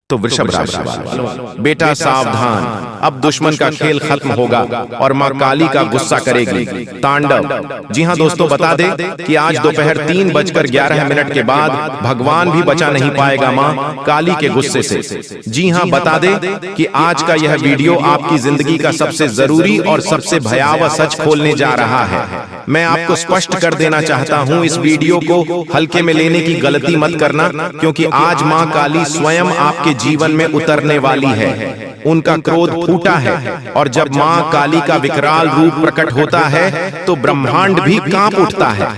तो वृषभ राशि वाले बेटा सावधान, अब दुश्मन का खेल खत्म होगा और मां काली का गुस्सा करेगी तांडव। जी हां दोस्तों, बता दें कि आज दोपहर 3:11 के बाद भगवान भी बचा नहीं पाएगा मां काली के गुस्से से। जी हां, बता दें कि आज का यह वीडियो आपकी जिंदगी का सबसे जरूरी और सबसे भयावह सच खोलने जा रहा है। मैं आपको स्पष्ट कर देना चाहता हूं, इस वीडियो को हल्के में लेने की गलती मत करना, क्योंकि आज मां काली स्वयं आपके जीवन में उतरने वाली है। उनका क्रोध फूटा है और जब मां काली का विकराल रूप प्रकट होता है तो ब्रह्मांड भी कांप उठता है।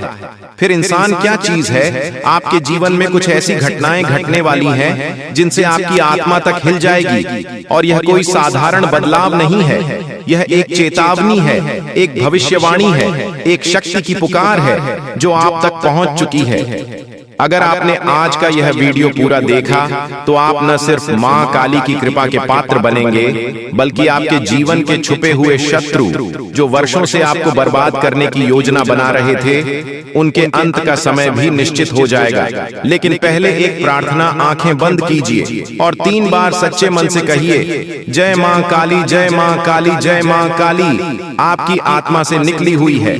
फिर इंसान क्या चीज है? आपके जीवन में कुछ ऐसी घटनाएं घटने वाली हैं जिनसे आपकी आत्मा तक हिल जाएगी, और यह कोई साधारण बदलाव नहीं है। यह एक चेतावनी है, एक भविष्यवाणी है, एक शक्ति की पुकार है जो आप तक पहुंच चुकी है। अगर आपने आज का यह वीडियो पूरा देखा तो आप न सिर्फ मां काली की कृपा के पात्र बनेंगे, बल्कि आपके जीवन के छुपे हुए शत्रु जो वर्षों से आपको बर्बाद करने की योजना बना रहे थे, उनके अंत का समय भी निश्चित हो जाएगा। लेकिन पहले एक प्रार्थना, आंखें बंद कीजिए और 3 बार सच्चे मन से कहिए, जय मां काली, जय मां काली, जय मां काली आपकी आत्मा से निकली हुई है।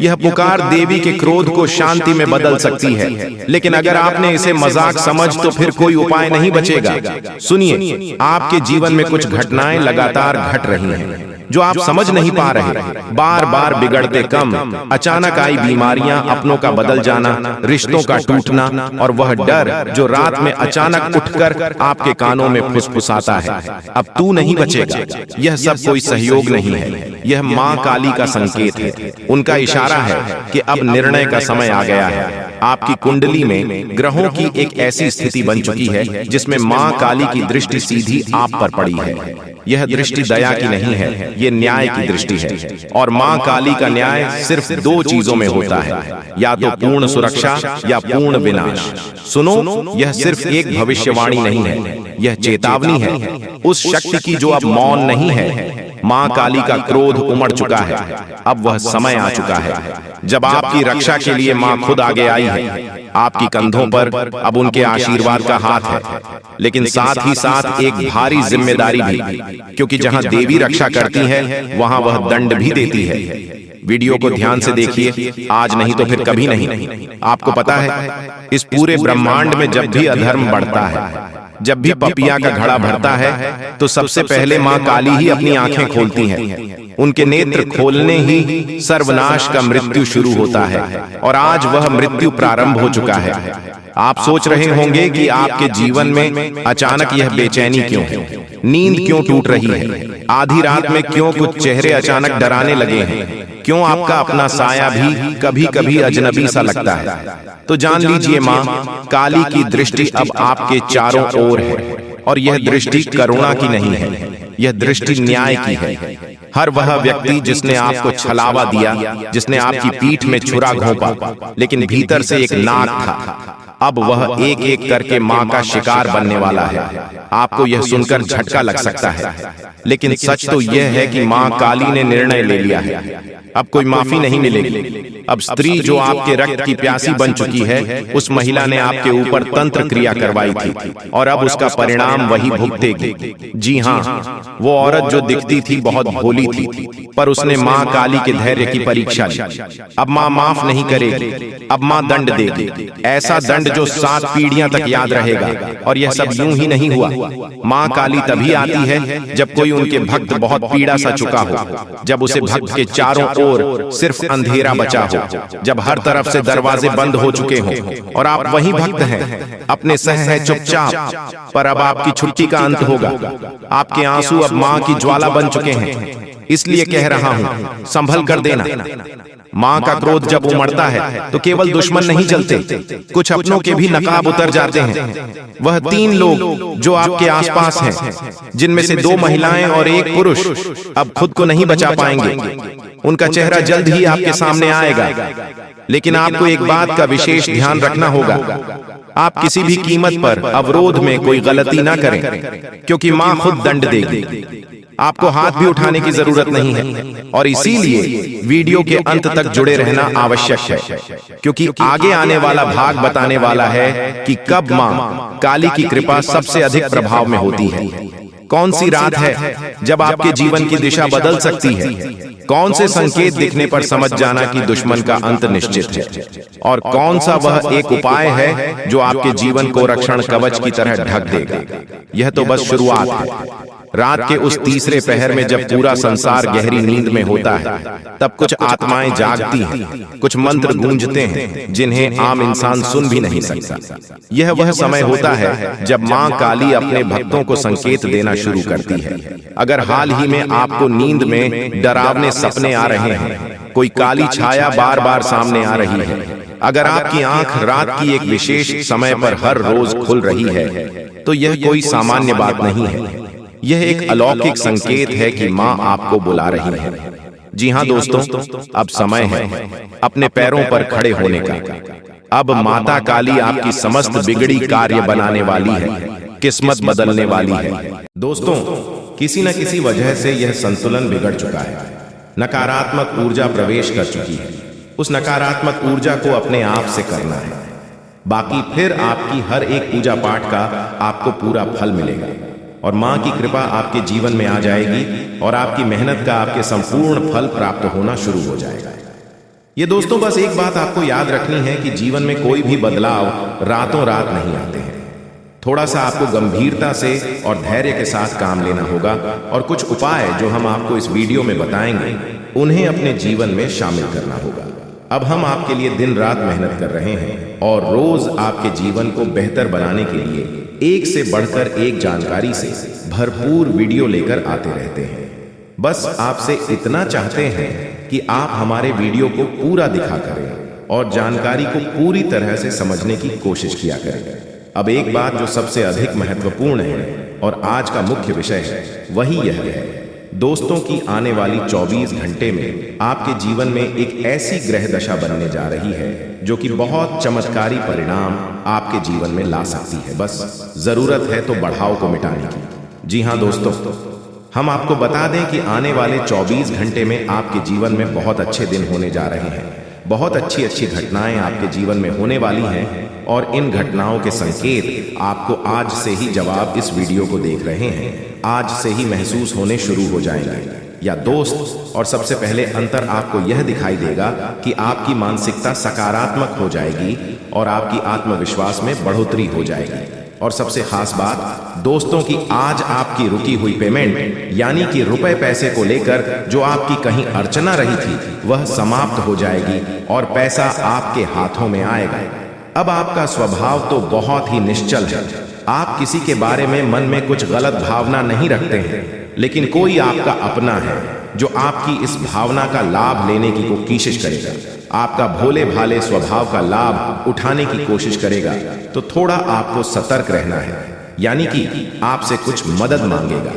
यह पुकार देवी के क्रोध को शांति में बदल सकती है। लेकिन अगर आपने इसे मजाक समझ तो फिर कोई उपाय नहीं बचेगा। सुनिए, आपके जीवन में कुछ घटनाएं लगातार घट रही हैं जो आप समझ नहीं पा रहे। बार बार बिगड़ते काम, अचानक आई बीमारियां, अपनों का बदल जाना, रिश्तों का टूटना, और वह डर जो रात में अचानक उठकर आपके कानों में फुसफुसाता है, अब तू नहीं बचेगा। यह सब कोई सहयोग नहीं है, यह मां काली का संकेत है। उनका इशारा है कि अब निर्णय का समय आ गया है। आपकी कुंडली में ग्रहों की एक ऐसी स्थिति बन चुकी है जिसमें मां काली की दृष्टि सीधी आप पर पड़ी है। यह दृष्टि दया की नहीं है, ये न्याय की दृष्टि है। और मां काली का न्याय सिर्फ 2 चीजों में होता है, या तो पूर्ण सुरक्षा या पूर्ण विनाश। सुनो, यह सिर्फ एक भविष्यवाणी नहीं है, यह चेतावनी है उस शक्ति की जो अब मौन नहीं है। मां काली का क्रोध उमड़ चुका है, अब वह समय आ चुका है जब आपकी रक्षा के लिए मां खुद आगे आई है। आपकी कंधों पर अब उनके आशीर्वाद का हाथ है, लेकिन साथ ही साथ एक भारी जिम्मेदारी भी, क्योंकि जहां देवी रक्षा करती है वहां वह दंड भी देती है। वीडियो को ध्यान से देखिए, आज नहीं तो फिर कभी नहीं। आपको पता है, इस पूरे ब्रह्मांड में जब भी अधर्म बढ़ता है, जब भी पपिया का घड़ा भरता है, तो सबसे पहले मां काली ही अपनी आंखें खोलती हैं। उनके नेत्र खोलने ही सर्वनाश का मृत्यु शुरू होता है, और आज वह मृत्यु प्रारंभ हो चुका है। आप सोच रहे होंगे कि आपके जीवन में अचानक यह बेचैनी क्यों है, नींद क्यों टूट रही है, आधी रात में क्यों कुछ चेहरे अचानक डराने लगे हैं, क्यों आपका अपना साया भी कभी कभी अजनबी सा लगता है। तो जान लीजिए, मां काली की दृष्टि अब आपके चारों ओर है, और यह दृष्टि करुणा की नहीं है, यह दृष्टि न्याय की है। हर वह व्यक्ति जिसने आपको छलावा दिया, जिसने आपकी पीठ में छुरा घोंपा, लेकिन भीतर से एक नाग था, अब वह एक एक करके मां का शिकार बनने वाला है। आपको यह सुनकर झटका लग सकता है, लेकिन सच तो यह है कि मां काली ने निर्णय ले लिया है। अब कोई माफी नहीं मिलेगी। अब स्त्री जो आपके रक्त की प्यासी बन चुकी है, उस महिला ने आपके ऊपर तंत्र क्रिया करवाई थी, और अब उसका परिणाम वही भुगतेगी। जी हाँ, वो औरत जो दिखती थी बहुत भोली थी, पर उसने मां काली के धैर्य की परीक्षा ली। अब मां माफ नहीं करेगी, अब मां दंड देगी, ऐसा दंड जो 7 पीढ़ियां तक याद रहेगा। और यह सब यूं ही नहीं हुआ। मां काली तभी आती है जब कोई उनके भक्त बहुत पीड़ा सा चुका हो, जब उसे भक्त के चारों ओर सिर्फ अंधेरा बचा हो, जब हर तरफ से दरवाजे बंद हो चुके हों, और आप वही भक्त हैं, अपने सह है चुपचाप, पर अब आपकी छुट्टी का अंत होगा। आपके आंसू अब मां की ज्वाला बन चुके हैं, इसलिए कह रहा हूं, संभल कर देना। मां का क्रोध जब उमड़ता है तो केवल दुश्मन नहीं जलते, कुछ अपनों के भी नकाब उतर जाते हैं। वह 3 लोग जो आपके आसपास हैं, जिनमें से 2 महिलाएं और 1 पुरुष, अब खुद को नहीं बचा पाएंगे। उनका चेहरा जल्द ही आपके सामने आएगा, लेकिन आपको एक बात का विशेष ध्यान रखना होगा। आप किसी भी कीमत पर अवरोध में कोई गलती ना करें, क्योंकि मां खुद दंड देगी। आपको हाथ भी उठाने की जरूरत नहीं है। और इसीलिए वीडियो के अंत तक जुड़े रहना आवश्यक है, क्योंकि आगे आने वाला भाग बताने वाला है कि कब मां काली की कृपा सबसे अधिक प्रभाव में होती है। कौन सी रात है जब आपके जीवन की दिशा बदल सकती है। कौन से संकेत दिखने पर समझ जाना कि दुश्मन का अंत निश्चित है, और कौन सा वह एक उपाय है जो आपके जीवन को रक्षण कवच की तरह ढक देगा। यह तो बस शुरुआत है। रात के उस तीसरे पहर में जब पूरा संसार गहरी नींद में होता है, तब कुछ आत्माएं जागती हैं, कुछ मंत्र गूंजते हैं जिन्हें आम इंसान सुन भी नहीं सकता। यह वह समय होता है जब मां काली अपने भक्तों को संकेत देना शुरू करती है। अगर हाल ही में आपको नींद में डरावने सपने आ रहे हैं, कोई काली छाया बार बार सामने आ रही है, अगर आपकी आंख रात की एक विशेष समय पर हर रोज खुल रही है, तो यह कोई सामान्य बात नहीं है। यह एक अलौकिक संकेत है कि मां आपको बुला रही है। जी हां दोस्तों, अब समय है अपने पैरों पर खड़े होने का। अब माता काली आपकी समस्त बिगड़ी कार्य बनाने वाली है, किस्मत बदलने वाली है। दोस्तों, किसी न किसी वजह से यह संतुलन बिगड़ चुका है। नकारात्मक ऊर्जा प्रवेश कर चुकी है। उस नकारात्मक ऊर्जा को अपने आप से करना है, बाकी फिर आपकी हर एक पूजा पाठ का आपको पूरा फल मिलेगा और मां की कृपा आपके जीवन में आ जाएगी और आपकी मेहनत का आपके संपूर्ण फल प्राप्त होना शुरू हो जाएगा। ये दोस्तों, बस एक बात आपको याद रखनी है कि जीवन में कोई भी बदलाव रातों रात नहीं आते हैं। थोड़ा सा आपको गंभीरता से और धैर्य के साथ काम लेना होगा, और कुछ उपाय जो हम आपको इस वीडियो में बताएंगे उन्हें अपने जीवन में शामिल करना होगा। अब हम आपके लिए दिन रात मेहनत कर रहे हैं और रोज आपके जीवन को बेहतर बनाने के लिए एक से बढ़कर एक जानकारी से भरपूर वीडियो लेकर आते रहते हैं। बस आपसे इतना चाहते हैं कि आप हमारे वीडियो को पूरा दिखा करें और जानकारी को पूरी तरह से समझने की कोशिश किया करें। अब एक बात जो सबसे अधिक महत्वपूर्ण है और आज का मुख्य विषय है, वही यह है दोस्तों की आने वाली 24 घंटे में आपके जीवन में एक ऐसी ग्रह दशा बनने जा रही है जो कि बहुत चमत्कारी परिणाम आपके जीवन में ला सकती है। बस जरूरत है तो बढ़ाव को मिटाने की। जी हां दोस्तों, हम आपको बता दें कि आने वाले 24 घंटे में आपके जीवन में बहुत अच्छे दिन होने जा रहे हैं। बहुत अच्छी अच्छी घटनाएं आपके जीवन में होने वाली हैं और इन घटनाओं के संकेत आपको आज से ही, जवाब इस वीडियो को देख रहे हैं, आज से ही महसूस होने शुरू हो जाएंगे। या दोस्त, और सबसे पहले अंतर आपको यह दिखाई देगा कि आपकी मानसिकता सकारात्मक हो जाएगी और आपकी आत्मविश्वास में बढ़ोतरी हो जाएगी। और सबसे खास बात दोस्तों की आज आपकी रुकी हुई पेमेंट, यानी कि रुपए पैसे को लेकर जो आपकी कहीं अड़चना रही थी, वह समाप्त हो जाएगी और पैसा आपके हाथों में आएगा। अब आपका स्वभाव तो बहुत ही निश्चल है। आप किसी के बारे में मन में कुछ गलत भावना नहीं रखते हैं, लेकिन कोई आपका अपना है जो आपकी इस भावना का लाभ लेने की कोशिश करेगा, आपका भोले भाले स्वभाव का लाभ उठाने की कोशिश करेगा। तो थोड़ा आपको सतर्क रहना है, यानी कि आपसे कुछ मदद मांगेगा।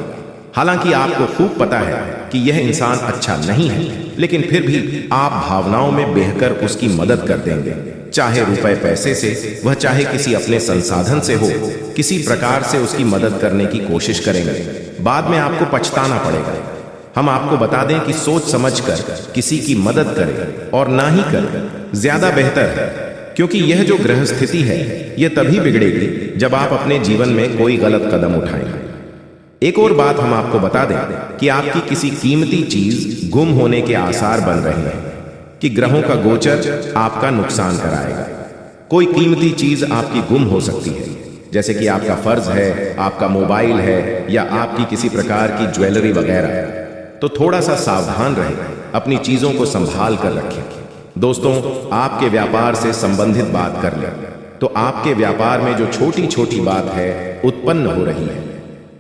हालांकि आपको खूब पता है कि यह इंसान अच्छा नहीं है, लेकिन फिर भी आप भावनाओं में बहकर उसकी मदद कर देंगे, चाहे रुपए पैसे से, वह चाहे किसी अपने संसाधन से हो, किसी प्रकार से उसकी मदद करने की कोशिश करेंगे। बाद में आपको पछताना पड़ेगा। हम आपको बता दें कि सोच समझकर किसी की मदद करें और ना ही करें, ज्यादा बेहतर है, क्योंकि यह जो ग्रह स्थिति है यह तभी बिगड़ेगी जब आप अपने जीवन में कोई गलत कदम उठाएंगे। एक और बात हम आपको बता दें कि आपकी किसी कीमती चीज गुम होने के आसार बन रहे हैं, कि ग्रहों का गोचर आपका नुकसान कराएगा। कोई कीमती चीज आपकी गुम हो सकती है, जैसे कि आपका फर्ज है, आपका मोबाइल है, या आपकी किसी प्रकार की ज्वेलरी वगैरह। तो थोड़ा सा सावधान रहें, अपनी चीजों को संभाल कर रखें। दोस्तों, आपके व्यापार से संबंधित बात कर लें तो आपके व्यापार में जो छोटी छोटी बात है उत्पन्न हो रही है,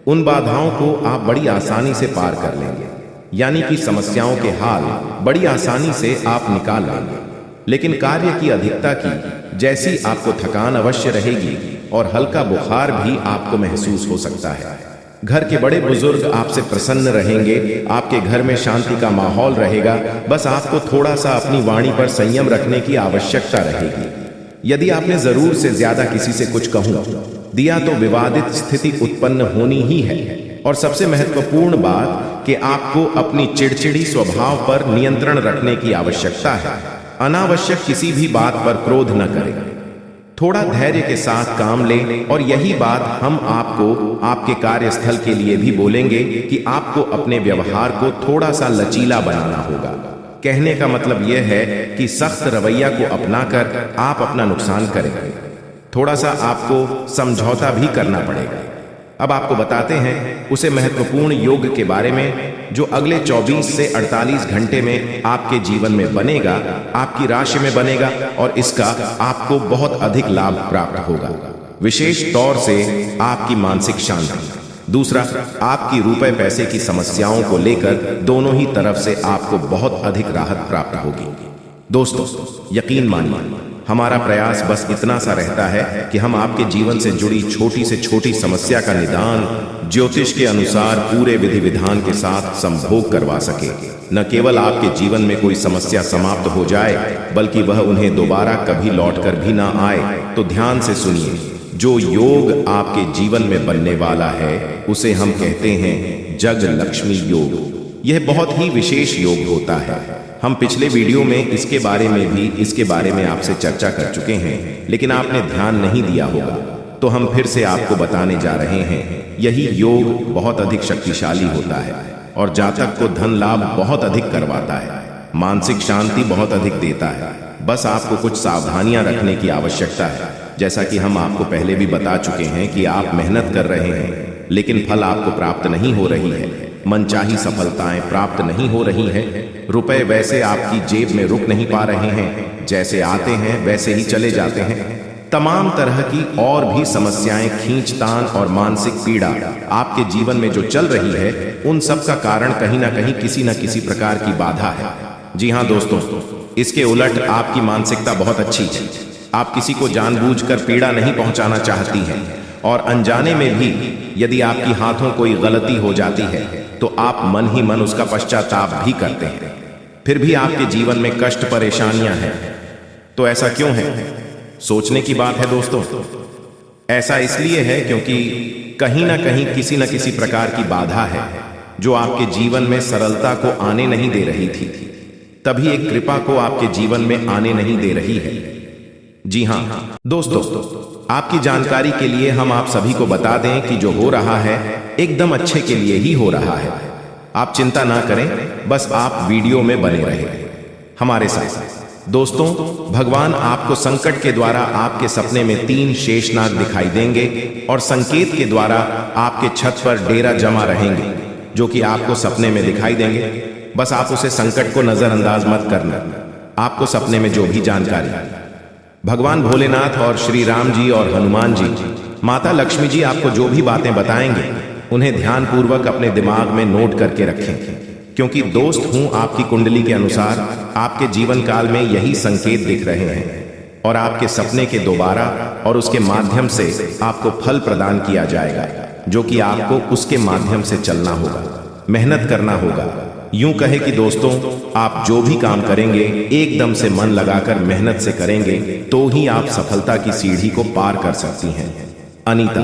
उन बाधाओं को आप बड़ी आसानी से पार कर लेंगे, यानी कि समस्याओं के हाल बड़ी आसानी से आप निकाल लेंगे। लेकिन कार्य की अधिकता की जैसी आपको थकान अवश्य रहेगी और हल्का बुखार भी आपको महसूस हो सकता है। घर के बड़े बुजुर्ग आपसे प्रसन्न रहेंगे, आपके घर में शांति का माहौल रहेगा। बस आपको थोड़ा सा अपनी वाणी पर संयम रखने की आवश्यकता रहेगी। यदि आपने जरूर से ज्यादा किसी से कुछ कहूं, दिया तो विवादित स्थिति उत्पन्न होनी ही है। और सबसे महत्वपूर्ण बात कि आपको अपनी चिड़चिड़ी स्वभाव पर नियंत्रण रखने की आवश्यकता है। अनावश्यक किसी भी बात पर क्रोध न करें, थोड़ा धैर्य के साथ काम लें। और यही बात हम आपको आपके कार्यस्थल के लिए भी बोलेंगे कि आपको अपने व्यवहार को थोड़ा सा लचीला बनाना होगा। कहने का मतलब यह है कि सख्त रवैया को अपनाकर आप अपना नुकसान करेंगे, थोड़ा सा आपको समझौता भी करना पड़ेगा। अब आपको बताते हैं उसे महत्वपूर्ण योग के बारे में जो अगले 24 से 48 घंटे में आपके जीवन में बनेगा, आपकी राशि में बनेगा और इसका आपको बहुत अधिक लाभ प्राप्त होगा, विशेष तौर से आपकी मानसिक शांति। दूसरा, आपकी रुपए पैसे की समस्याओं को लेकर दोनों ही तरफ से आपको बहुत अधिक राहत प्राप्त होगी। दोस्तों, यकीन मानिए, हमारा प्रयास बस इतना सा रहता है कि हम आपके जीवन से जुड़ी छोटी से छोटी समस्या का निदान ज्योतिष के अनुसार पूरे विधि विधान के साथ संभोग करवा सके। न केवल आपके जीवन में कोई समस्या समाप्त हो जाए, बल्कि वह उन्हें दोबारा कभी लौटकर भी ना आए। तो ध्यान से सुनिए, जो योग आपके जीवन में बनने वाला है उसे हम कहते हैं जग लक्ष्मी योग। यह बहुत ही विशेष योग होता है। हम पिछले वीडियो में इसके बारे में आपसे चर्चा कर चुके हैं, लेकिन आपने ध्यान नहीं दिया होगा, तो हम फिर से आपको बताने जा रहे हैं। यही योग बहुत अधिक शक्तिशाली होता है और जातक को धन लाभ बहुत अधिक करवाता है, मानसिक शांति बहुत अधिक देता है। बस आपको कुछ सावधानियां रखने की आवश्यकता है। जैसा कि हम आपको पहले भी बता चुके हैं कि आप मेहनत कर रहे हैं, लेकिन फल आपको प्राप्त नहीं हो रही है, मनचाही सफलताएं प्राप्त नहीं हो रही है, रुपए वैसे आपकी जेब में रुक नहीं पा रहे हैं, जैसे आते हैं वैसे ही चले जाते हैं। तमाम तरह की और भी समस्याएं, खींचतान और मानसिक पीड़ा आपके जीवन में जो चल रही है, उन सब का कारण कहीं ना कहीं किसी न किसी प्रकार की बाधा है। जी हाँ दोस्तों, इसके उलट आपकी मानसिकता बहुत अच्छी है। आप किसी को जानबूझकर पीड़ा नहीं पहुंचाना चाहती हैं, और अनजाने में भी यदि आपकी हाथों कोई गलती हो जाती है तो आप मन ही मन उसका पश्चाताप भी करते हैं। फिर भी आपके जीवन में कष्ट परेशानियां हैं। तो ऐसा क्यों है? सोचने की बात है दोस्तों। ऐसा इसलिए है क्योंकि कहीं ना कहीं किसी न किसी प्रकार की बाधा है जो आपके जीवन में सरलता को आने नहीं दे रही थी, तभी एक कृपा को आपके जीवन में आने नहीं दे रही है। जी हाँ दोस्तों, आपकी जानकारी के लिए हम आप सभी को बता दें कि जो हो रहा है एकदम अच्छे के लिए ही हो रहा है। आप चिंता ना करें, बस आप वीडियो में बने रहें हमारे साथ। दोस्तों, भगवान आपको संकट के द्वारा आपके सपने में 3 शेषनाग दिखाई देंगे और संकेत के द्वारा आपके छत पर डेरा जमा रहेंगे, जो कि आपको सपने में दिखाई देंगे। बस आप उसे संकट को नजरअंदाज मत करना। आपको सपने में जो भी जानकारी भगवान भोलेनाथ और श्री राम जी और हनुमान जी, माता लक्ष्मी जी आपको जो भी बातें बताएंगे, उन्हें ध्यानपूर्वक अपने दिमाग में नोट करके रखें, क्योंकि दोस्त हूं आपकी कुंडली के अनुसार आपके जीवन काल में यही संकेत दिख रहे हैं और आपके सपने के दोबारा और उसके माध्यम से आपको फल प्रदान किया जाएगा, जो कि आपको उसके माध्यम से चलना होगा, मेहनत करना होगा। यूं कहे कि दोस्तों, आप जो भी काम करेंगे एकदम से मन लगाकर मेहनत से करेंगे तो ही आप सफलता की सीढ़ी को पार कर सकती हैं। अनीता,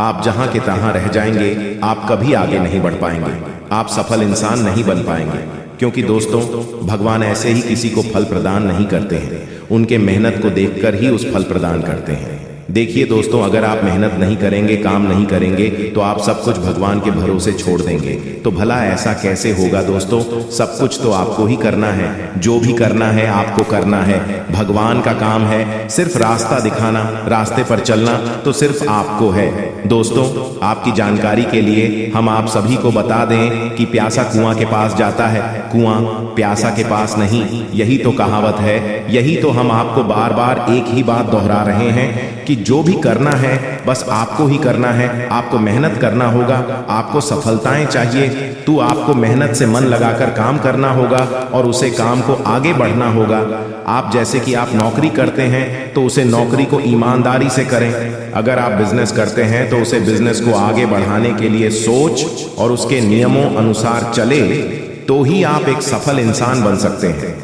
आप जहां के तहां रह जाएंगे, आप कभी आगे नहीं बढ़ पाएंगे, आप सफल इंसान नहीं बन पाएंगे, क्योंकि दोस्तों, भगवान ऐसे ही किसी को फल प्रदान नहीं करते हैं, उनके मेहनत को देखकर ही उस फल प्रदान करते हैं। देखिए दोस्तों, अगर आप मेहनत नहीं करेंगे, काम नहीं करेंगे, तो आप सब कुछ भगवान के भरोसे छोड़ देंगे। तो भला ऐसा कैसे होगा दोस्तों? सब कुछ तो आपको ही करना है, जो भी करना है आपको करना है। भगवान का काम है सिर्फ रास्ता दिखाना, रास्ते पर चलना तो सिर्फ आपको है। दोस्तों, आपकी जानकारी के लिए हम आप सभी को बता दें कि प्यासा कुआं के पास जाता है, कुआं प्यासा के पास नहीं। यही तो कहावत है, यही तो हम आपको बार बार एक ही बात दोहरा रहे हैं कि जो भी करना है बस आपको ही करना है, आपको मेहनत करना होगा, आपको सफलताएं चाहिए तो आपको मेहनत से मन लगाकर काम करना होगा और उसे काम को आगे बढ़ना होगा। आप जैसे कि आप नौकरी करते हैं तो उसे नौकरी को ईमानदारी से करें। अगर आप बिजनेस करते हैं तो उसे बिजनेस को आगे बढ़ाने के लिए सोच और उसके नियमों अनुसार चले तो ही आप एक सफल इंसान बन सकते हैं।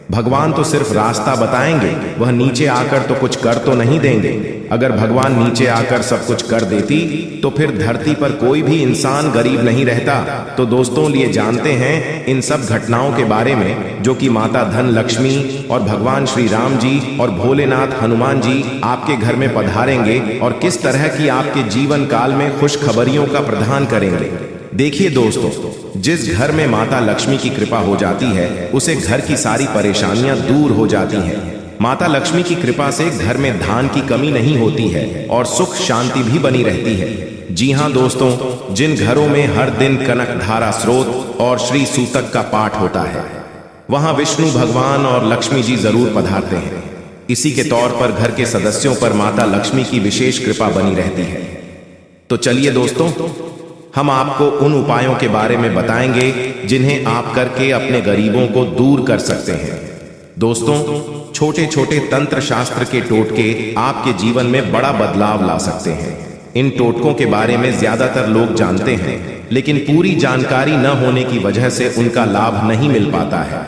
भगवान तो सिर्फ रास्ता बताएंगे, वह नीचे आकर तो कुछ कर तो नहीं देंगे। अगर भगवान नीचे आकर सब कुछ कर देती तो फिर धरती पर कोई भी इंसान गरीब नहीं रहता। तो दोस्तों, लिए जानते हैं इन सब घटनाओं के बारे में जो कि माता धन लक्ष्मी और भगवान श्री राम जी और भोलेनाथ हनुमान जी आपके घर में पधारेंगे और किस तरह की आपके जीवन काल में खुशखबरियों का प्रदान करेंगे। देखिए दोस्तों, जिस घर में माता लक्ष्मी की कृपा हो जाती है उसे घर की सारी परेशानियां दूर हो जाती हैं। माता लक्ष्मी की कृपा से घर में धान की कमी नहीं होती है और सुख शांति भी बनी रहती है। जी हाँ दोस्तों, जिन घरों में हर दिन कनक धारा स्रोत और श्री सूतक का पाठ होता है वहां विष्णु भगवान और लक्ष्मी जी जरूर पधारते हैं। इसी के तौर पर घर के सदस्यों पर माता लक्ष्मी की विशेष कृपा बनी रहती है। तो चलिए दोस्तों, हम आपको उन उपायों के बारे में बताएंगे जिन्हें आप करके अपने गरीबों को दूर कर सकते हैं। दोस्तों, छोटे छोटे तंत्र शास्त्र के टोटके आपके जीवन में बड़ा बदलाव ला सकते हैं। इन टोटकों के बारे में ज्यादातर लोग जानते हैं, लेकिन पूरी जानकारी न होने की वजह से उनका लाभ नहीं मिल पाता है।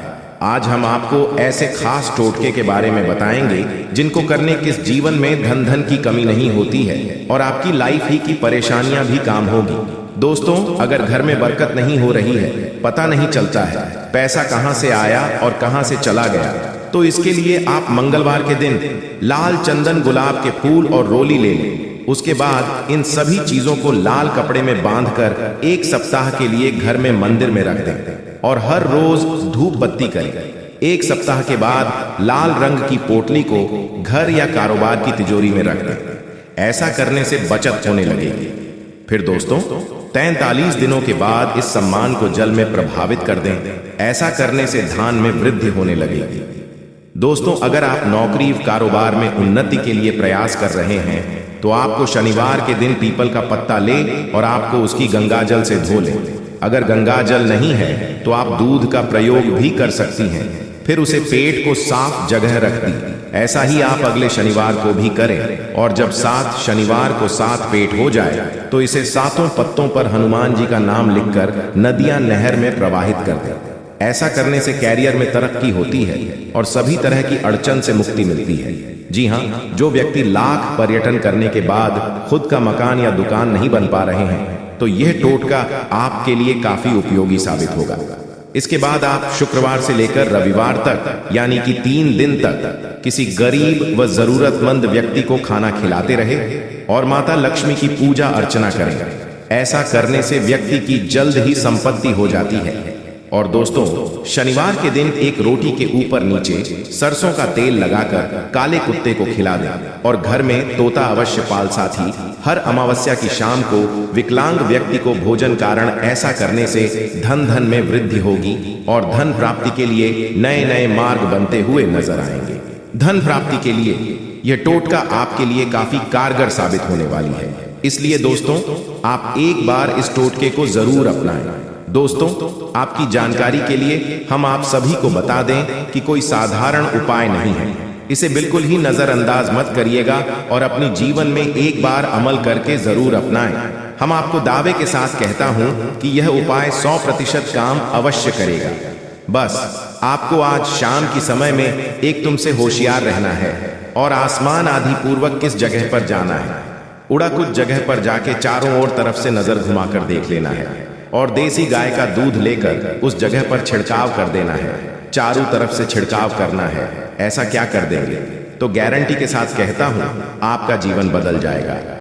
आज हम आपको ऐसे खास टोटके के बारे में बताएंगे जिनको करने किस जीवन में धन की कमी नहीं होती है और आपकी लाइफ ही की परेशानियां भी काम होगी। दोस्तों, अगर घर में बरकत नहीं हो रही है, पता नहीं चलता है पैसा कहां से आया और कहां से चला गया, तो इसके लिए आप मंगलवार के दिन लाल चंदन गुलाब के फूल और रोली ले लें। उसके बाद इन सभी चीजों को लाल कपड़े में बांधकर 1 सप्ताह के लिए घर में मंदिर में रख दें और हर रोज धूप बत्ती करें। 1 सप्ताह के बाद लाल रंग की पोटली को घर या कारोबार की तिजोरी में रख दें। ऐसा करने से बचत होने लगेगी। फिर दोस्तों, 43 दिनों के बाद इस सम्मान को जल में प्रभावित कर दें। ऐसा करने से धान में वृद्धि होने लगेगी। दोस्तों, अगर आप नौकरी कारोबार में उन्नति के लिए प्रयास कर रहे हैं तो आपको शनिवार के दिन पीपल का पत्ता ले और आपको उसकी गंगाजल से धो लें। अगर गंगाजल नहीं है तो आप दूध का प्रयोग भी कर सकती हैं। फिर उसे पेट को साफ जगह रख दी। ऐसा ही आप अगले शनिवार को भी करें और जब 7 शनिवार को 7 पेट हो जाए तो इसे 7 पत्तों पर हनुमान जी का नाम लिखकर नदियां नहर में प्रवाहित कर दें। ऐसा करने से कैरियर में तरक्की होती है और सभी तरह की अड़चन से मुक्ति मिलती है। जी हाँ, जो व्यक्ति लाख पर्यटन करने के बाद खुद का मकान या दुकान नहीं बन पा रहे हैं तो यह टोटका आपके लिए काफी उपयोगी साबित होगा। इसके बाद आप शुक्रवार से लेकर रविवार तक यानी कि 3 दिन तक किसी गरीब व जरूरतमंद व्यक्ति को खाना खिलाते रहे और माता लक्ष्मी की पूजा अर्चना करें। ऐसा करने से व्यक्ति की जल्द ही संपत्ति हो जाती है। और दोस्तों, शनिवार के दिन एक रोटी के ऊपर नीचे सरसों का तेल लगाकर काले कुत्ते को खिला दें और घर में तोता अवश्य पाल। साथ ही हर अमावस्या की शाम को विकलांग व्यक्ति को भोजन कारण। ऐसा करने से धन में वृद्धि होगी और धन प्राप्ति के लिए नए नए मार्ग बनते हुए नजर आएंगे। धन प्राप्ति के लिए यह टोटका आपके लिए काफी कारगर साबित होने वाली है। इसलिए दोस्तों, आप एक बार इस टोटके को जरूर अपनाएं। दोस्तों, आपकी जानकारी के लिए हम आप सभी को बता दें कि कोई साधारण उपाय नहीं है। इसे बिल्कुल ही नजरअंदाज मत करिएगा और अपने जीवन में एक बार अमल करके जरूर अपनाएं। हम आपको दावे के साथ कहता हूं कि यह उपाय 100% काम अवश्य करेगा। बस आपको आज शाम की समय में एक तुमसे होशियार रहना है और आसमान आदि पूर्वक किस जगह पर जाना है। उड़ा कुछ जगह पर जाके चारों ओर तरफ से नजर घुमाकर देख लेना है और देसी गाय का दूध लेकर उस जगह पर छिड़काव कर देना है। चारों तरफ से छिड़काव करना है। ऐसा क्या कर देंगे तो गारंटी के साथ कहता हूं आपका जीवन बदल जाएगा।